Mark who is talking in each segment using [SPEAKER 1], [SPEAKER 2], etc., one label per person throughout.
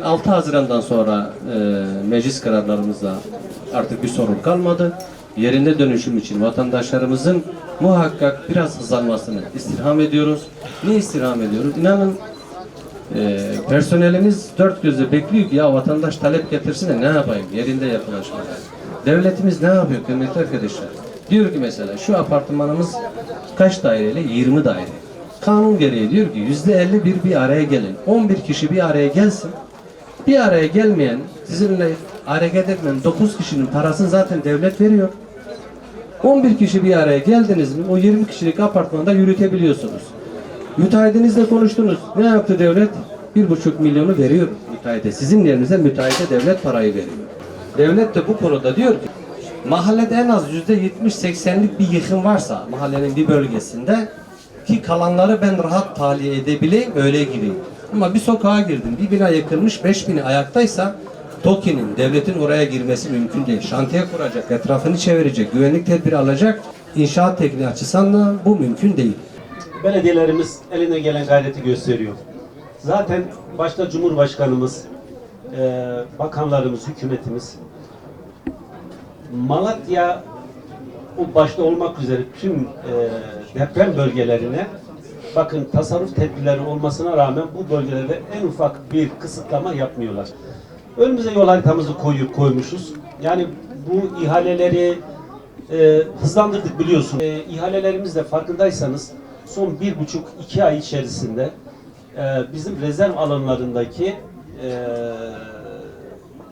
[SPEAKER 1] 6 Haziran'dan sonra meclis kararlarımızla artık bir sorun kalmadı. Yerinde dönüşüm için vatandaşlarımızın muhakkak biraz hızlanmasını istirham ediyoruz. Ne istirham ediyoruz? İnanın personelimiz dört gözle bekliyor ki ya vatandaş talep getirsin de ne yapayım? Yerinde yapılaşmalar. Devletimiz ne yapıyor kıymetli arkadaşlar? Diyor ki mesela şu apartmanımız kaç daireli? 20 daire. Kanun gereği diyor ki %51 bir araya gelin. 11 kişi bir araya gelsin. Bir araya gelmeyen, sizinle hareket etmeyen 9 kişinin parasını zaten devlet veriyor. 11 kişi bir araya geldiniz mi o 20 kişilik apartmanda yürütebiliyorsunuz. Müteahhitinizle konuştunuz. Ne yaptı devlet? 1,5 milyonu veriyor müteahhite. Sizin yerinize müteahhite devlet parayı veriyor. Devlet de bu konuda diyor ki mahallede en az %70-80'lik bir yıkım varsa mahallenin bir bölgesinde ki kalanları ben rahat tahliye edebileyim öyle gireyim. Ama bir sokağa girdim, bir bina yıkılmış, 5.000'i ayaktaysa TOKİ'nin, devletin oraya girmesi mümkün değil. Şantiye kuracak, etrafını çevirecek, güvenlik tedbiri alacak, inşaat tekniği açısından bu mümkün değil.
[SPEAKER 2] Belediyelerimiz eline gelen gayreti gösteriyor. Zaten başta Cumhurbaşkanımız, bakanlarımız, hükümetimiz, Malatya o başta olmak üzere tüm deprem bölgelerine bakın tasarruf tedbirleri olmasına rağmen bu bölgelerde en ufak bir kısıtlama yapmıyorlar. Önümüze yol haritamızı koymuşuz. Yani bu ihaleleri hızlandırdık biliyorsun. İhalelerimizde farkındaysanız son 1,5-2 ay içerisinde bizim rezerv alanlarındaki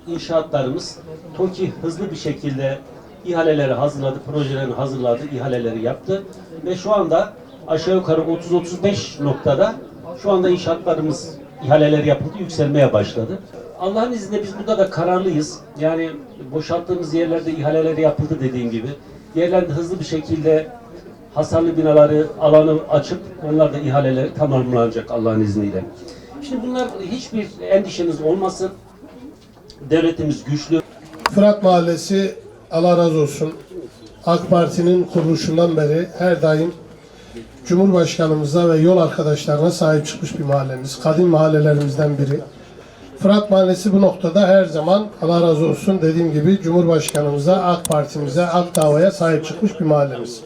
[SPEAKER 2] inşaatlarımız TOKİ hızlı bir şekilde ihaleleri hazırladı, projelerini hazırladı, ihaleleri yaptı ve şu anda aşağı yukarı 30-35 noktada şu anda inşaatlarımız ihaleleri yapıldı, yükselmeye başladı. Allah'ın izniyle biz burada da kararlıyız. Yani boşalttığımız yerlerde ihaleleri yapıldı dediğim gibi. Yerlerde hızlı bir şekilde hasarlı binaları, alanı açıp onlar da ihaleleri tamamlanacak Allah'ın izniyle. Şimdi bunlar hiçbir endişeniz olmasın. Devletimiz güçlü.
[SPEAKER 3] Fırat Mahallesi Allah razı olsun. AK Parti'nin kuruluşundan beri her daim Cumhurbaşkanımıza ve yol arkadaşlarına sahip çıkmış bir mahallemiz. Kadim mahallelerimizden biri. Fırat Mahallesi bu noktada her zaman Allah razı olsun dediğim gibi Cumhurbaşkanımıza, AK Parti'mize, AK Dava'ya sahip çıkmış bir mahallemiz.